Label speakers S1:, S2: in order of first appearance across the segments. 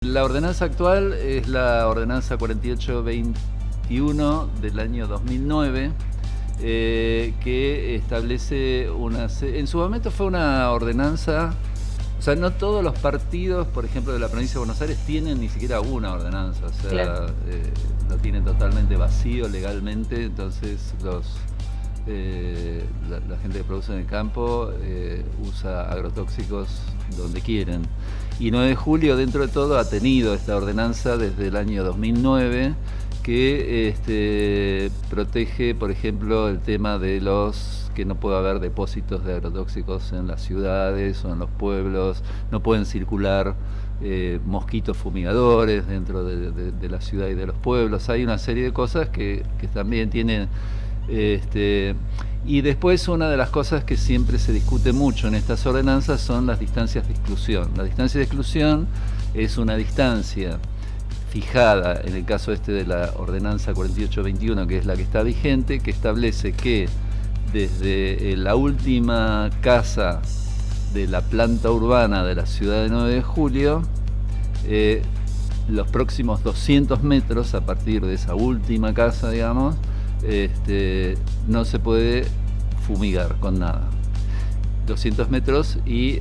S1: La ordenanza actual es la ordenanza 4821 del año 2009, que establece en su momento fue una ordenanza, o sea, no todos los partidos, por ejemplo, de la provincia de Buenos Aires tienen ni siquiera una ordenanza, o sea,
S2: Claro.
S1: lo tienen totalmente vacío legalmente, entonces la gente que produce en el campo usa agrotóxicos donde quieren. Y 9 de julio, dentro de todo, ha tenido esta ordenanza desde el año 2009 que protege, por ejemplo, el tema de que no puede haber depósitos de agrotóxicos en las ciudades o en los pueblos, no pueden circular mosquitos fumigadores dentro de la ciudad y de los pueblos. Hay una serie de cosas que también tienen... Y después una de las cosas que siempre se discute mucho en estas ordenanzas son las distancias de exclusión. La distancia de exclusión es una distancia fijada, en el caso de la ordenanza 4821, que es la que está vigente, que establece que desde la última casa de la planta urbana de la ciudad de 9 de julio, los próximos 200 metros a partir de esa última casa, digamos, no se puede fumigar con nada. 200 metros y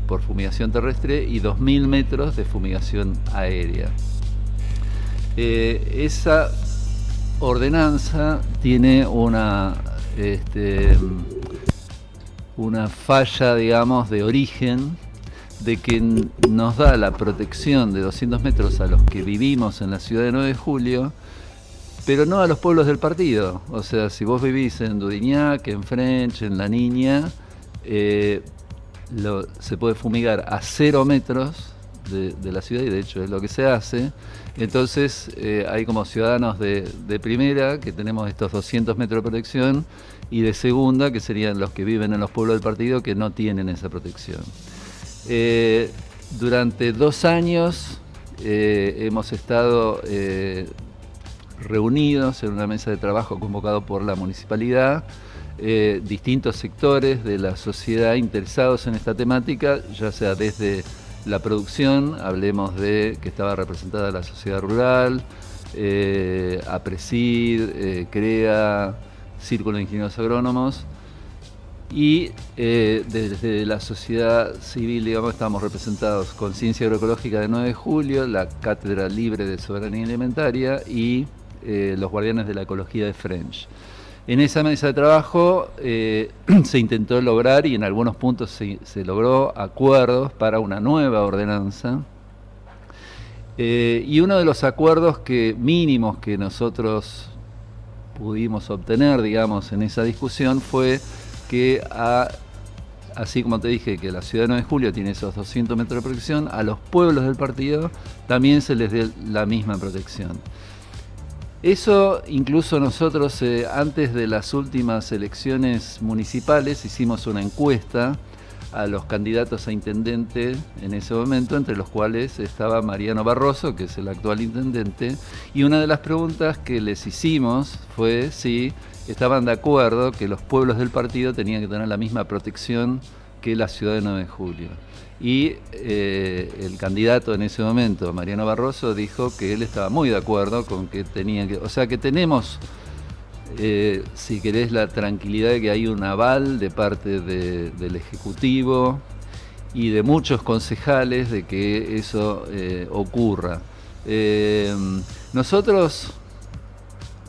S1: por fumigación terrestre y 2000 metros de fumigación aérea. Esa ordenanza tiene una falla, digamos, de origen, de que nos da la protección de 200 metros a los que vivimos en la ciudad de 9 de julio, pero no a los pueblos del partido. O sea, si vos vivís en Dudignac, en French, en La Niña, se puede fumigar a 0 metros de la ciudad, y de hecho es lo que se hace. Entonces hay como ciudadanos de primera, que tenemos estos 200 metros de protección, y de segunda, que serían los que viven en los pueblos del partido, que no tienen esa protección. Durante 2 años hemos estado reunidos en una mesa de trabajo convocado por la municipalidad, distintos sectores de la sociedad interesados en esta temática, ya sea desde la producción, hablemos de que estaba representada la sociedad rural, APRESID, CREA, Círculo de Ingenieros Agrónomos, y desde la sociedad civil, digamos, estamos representados Conciencia Agroecológica de 9 de julio, la Cátedra Libre de Soberanía Alimentaria y los Guardianes de la Ecología de French. En esa mesa de trabajo se intentó lograr, y en algunos puntos se logró, acuerdos para una nueva ordenanza. Y uno de los acuerdos mínimos que nosotros pudimos obtener, digamos, en esa discusión fue que, así como te dije que la ciudad de 9 de julio tiene esos 200 metros de protección, a los pueblos del partido también se les dé la misma protección. Eso incluso nosotros, antes de las últimas elecciones municipales, hicimos una encuesta a los candidatos a intendente en ese momento, entre los cuales estaba Mariano Barroso, que es el actual intendente, y una de las preguntas que les hicimos fue si estaban de acuerdo que los pueblos del partido tenían que tener la misma protección que la ciudad de 9 de julio. Y el candidato en ese momento, Mariano Barroso, dijo que él estaba muy de acuerdo con que o sea, que tenemos, si querés, la tranquilidad de que hay un aval de parte del Ejecutivo y de muchos concejales de que eso ocurra. Nosotros,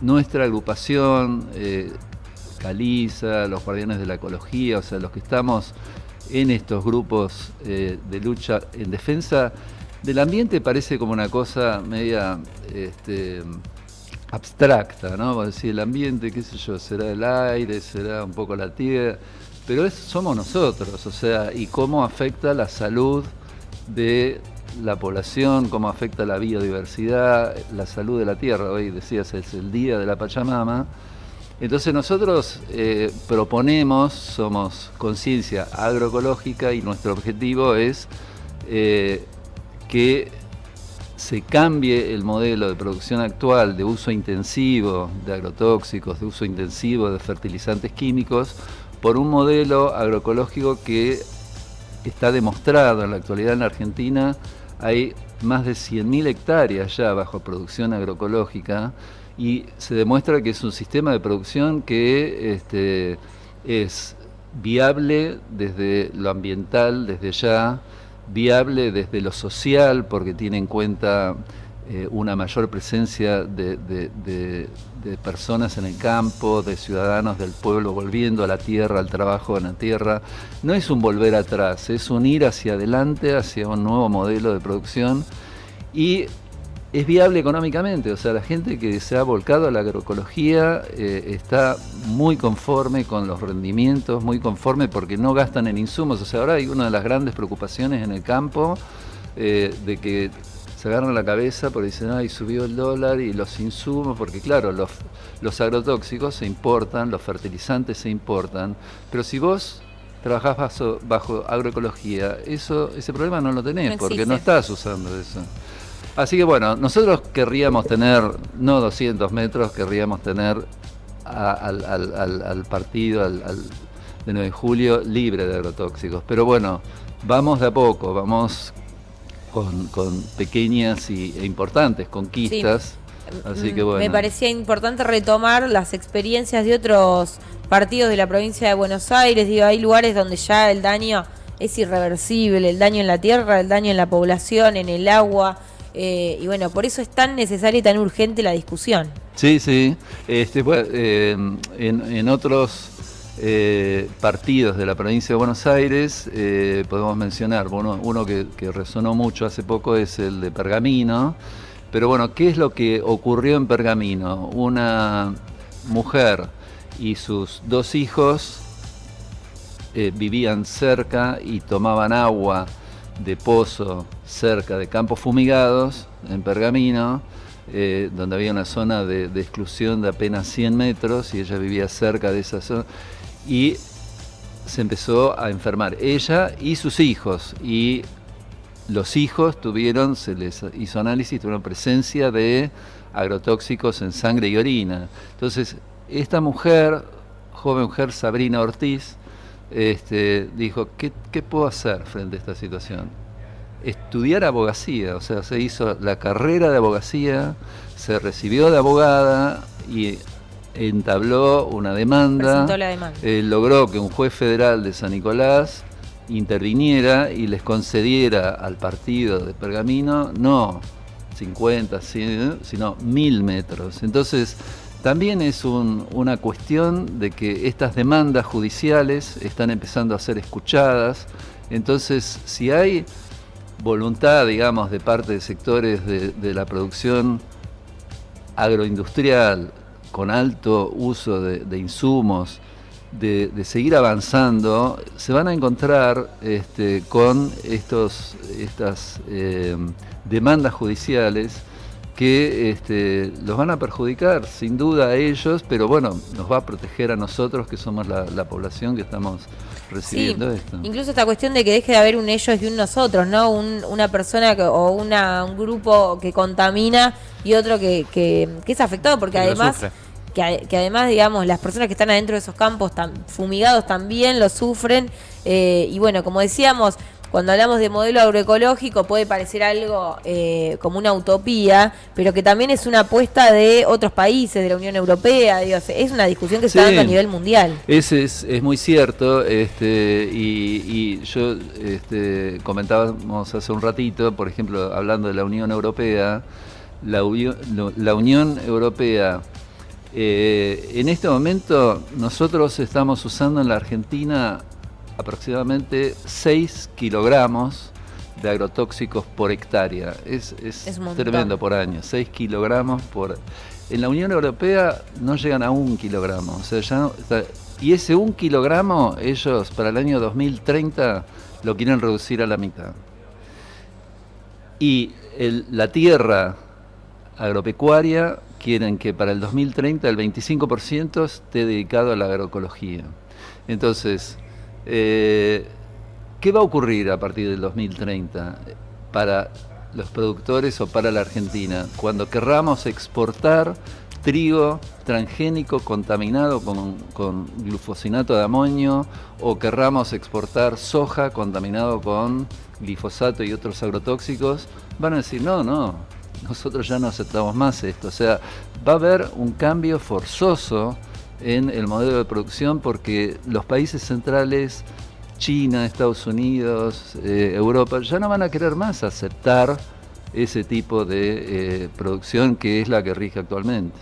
S1: nuestra agrupación, Caliza, los Guardianes de la Ecología, o sea, los que estamos en estos grupos de lucha en defensa del ambiente, parece como una cosa media abstracta, ¿no? Vos decís, el ambiente, qué sé yo, será el aire, será un poco la tierra, pero somos nosotros, o sea, y cómo afecta la salud de la población, cómo afecta la biodiversidad, la salud de la tierra. Hoy decías, es el día de la Pachamama. Entonces nosotros proponemos, somos Conciencia Agroecológica, y nuestro objetivo es que se cambie el modelo de producción actual de uso intensivo de agrotóxicos, de uso intensivo de fertilizantes químicos, por un modelo agroecológico que está demostrado en la actualidad en la Argentina. Hay más de 100.000 hectáreas ya bajo producción agroecológica, y se demuestra que es un sistema de producción que es viable desde lo ambiental, desde ya, viable desde lo social, porque tiene en cuenta una mayor presencia de personas en el campo, de ciudadanos del pueblo volviendo a la tierra, al trabajo en la tierra. No es un volver atrás, es un ir hacia adelante, hacia un nuevo modelo de producción, y es viable económicamente. O sea, la gente que se ha volcado a la agroecología está muy conforme con los rendimientos, muy conforme porque no gastan en insumos. O sea, ahora hay una de las grandes preocupaciones en el campo de que se agarran la cabeza porque dicen, ay, subió el dólar y los insumos, porque claro, los agrotóxicos se importan, los fertilizantes se importan, pero si vos trabajás bajo agroecología, ese problema no lo tenés, no porque no estás usando eso. Así que bueno, nosotros querríamos tener, no 200 metros, querríamos tener al partido, de 9 de julio, libre de agrotóxicos. Pero bueno, vamos de a poco, vamos con pequeñas e importantes conquistas. Sí. Así que bueno.
S2: Me parecía importante retomar las experiencias de otros partidos de la provincia de Buenos Aires. Digo, hay lugares donde ya el daño es irreversible, el daño en la tierra, el daño en la población, en el agua. Y bueno, por eso es tan necesaria y tan urgente la discusión.
S1: Sí, sí. En otros partidos de la provincia de Buenos Aires podemos mencionar, uno que resonó mucho hace poco es el de Pergamino. Pero bueno, ¿qué es lo que ocurrió en Pergamino? Una mujer y sus 2 hijos vivían cerca y tomaban agua de pozo cerca de campos fumigados en Pergamino, donde había una zona de exclusión de apenas 100 metros, y ella vivía cerca de esa zona, y se empezó a enfermar ella y sus hijos, y los hijos se les hizo análisis, tuvieron presencia de agrotóxicos en sangre y orina. Entonces esta mujer, joven mujer, Sabrina Ortiz, dijo, ¿qué puedo hacer frente a esta situación? Estudiar abogacía, o sea, se hizo la carrera de abogacía, se recibió de abogada y entabló una demanda.
S2: Presentó la demanda.
S1: Logró que un juez federal de San Nicolás interviniera y les concediera al partido de Pergamino no 50, 100, sino 1000 metros. Entonces, también es una cuestión de que estas demandas judiciales están empezando a ser escuchadas. Entonces, si hay voluntad, digamos, de parte de sectores de la producción agroindustrial con alto uso de insumos, de seguir avanzando, se van a encontrar con estas demandas judiciales que los van a perjudicar, sin duda, a ellos, pero bueno, nos va a proteger a nosotros, que somos la población que estamos recibiendo esto.
S2: Incluso esta cuestión de que deje de haber un ellos y un nosotros, ¿no? Una persona un grupo que contamina y otro que es afectado, porque además... Que además, digamos, las personas que están adentro de esos campos fumigados también lo sufren. Y bueno, como decíamos, cuando hablamos de modelo agroecológico puede parecer algo como una utopía, pero que también es una apuesta de otros países, de la Unión Europea. Digo, es una discusión que se está dando a nivel mundial.
S1: Es muy cierto. Y yo comentábamos hace un ratito, por ejemplo, hablando de la Unión Europea, la Unión Europea... en este momento nosotros estamos usando en la Argentina aproximadamente 6 kilogramos de agrotóxicos por hectárea. Es tremendo por año, 6 kilogramos por... En la Unión Europea no llegan a 1 kilogramo. O sea, y ese 1 kilogramo ellos para el año 2030 lo quieren reducir a la mitad. Y la tierra agropecuaria quieren que para el 2030 el 25% esté dedicado a la agroecología. Entonces, ¿qué va a ocurrir a partir del 2030 para los productores o para la Argentina? Cuando querramos exportar trigo transgénico contaminado con glufosinato de amonio, o querramos exportar soja contaminado con glifosato y otros agrotóxicos, van a decir, no, nosotros ya no aceptamos más esto. O sea, va a haber un cambio forzoso en el modelo de producción, porque los países centrales, China, Estados Unidos, Europa, ya no van a querer más aceptar ese tipo de producción que es la que rige actualmente.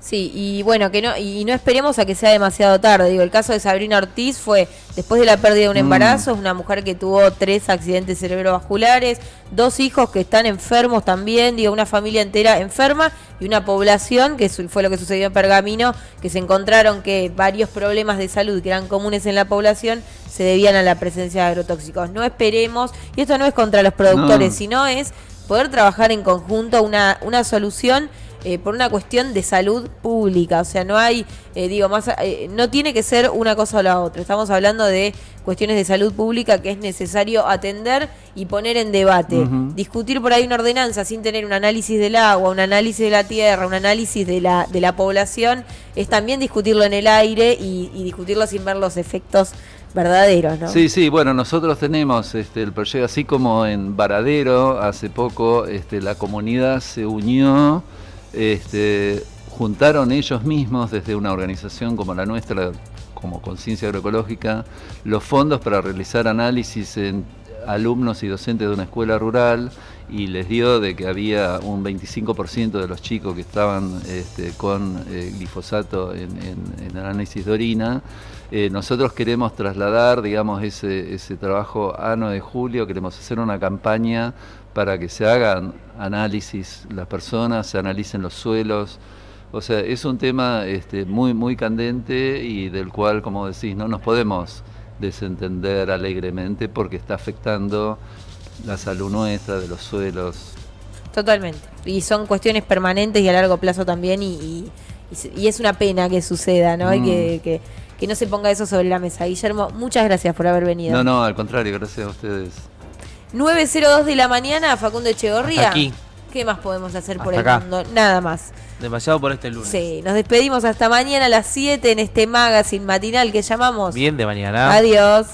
S2: Sí, y bueno, que no, y no esperemos a que sea demasiado tarde. Digo, el caso de Sabrina Ortiz fue después de la pérdida de un embarazo, es una mujer que tuvo 3 accidentes cerebrovasculares, 2 hijos que están enfermos también, digo, una familia entera enferma y una población, que fue lo que sucedió en Pergamino, que se encontraron que varios problemas de salud que eran comunes en la población se debían a la presencia de agrotóxicos. No esperemos, y esto no es contra los productores, sino es poder trabajar en conjunto una solución por una cuestión de salud pública. O sea, no hay, no tiene que ser una cosa o la otra. Estamos hablando de cuestiones de salud pública que es necesario atender y poner en debate. Discutir por ahí una ordenanza sin tener un análisis del agua, un análisis de la tierra, un análisis de la población, es también discutirlo en el aire y discutirlo sin ver los efectos verdaderos, ¿no?
S1: Sí, bueno, nosotros tenemos el proyecto, así como en Varadero, hace poco la comunidad se unió, juntaron ellos mismos desde una organización como la nuestra, como Conciencia Agroecológica, los fondos para realizar análisis en alumnos y docentes de una escuela rural, y les dio de que había un 25% de los chicos que estaban con glifosato en análisis de orina. Nosotros queremos trasladar, digamos, ese trabajo a 9 de julio, queremos hacer una campaña para que se hagan análisis las personas, se analicen los suelos. O sea, es un tema muy, muy candente y del cual, como decís, no nos podemos desentender alegremente, porque está afectando la salud nuestra, de los suelos.
S2: Totalmente. Y son cuestiones permanentes y a largo plazo también, y es una pena que suceda, ¿no? Y que no se ponga eso sobre la mesa. Guillermo, muchas gracias por haber venido.
S1: No, al contrario, gracias a ustedes.
S2: 9:02 de la mañana, Facundo Echegorría.
S3: Hasta aquí.
S2: ¿Qué más podemos hacer por
S3: Hasta
S2: el mundo? Nada más.
S3: Demasiado por este lunes.
S2: Sí, nos despedimos hasta mañana a las 7 en este magazine matinal que llamamos
S3: Bien de mañana.
S2: Adiós.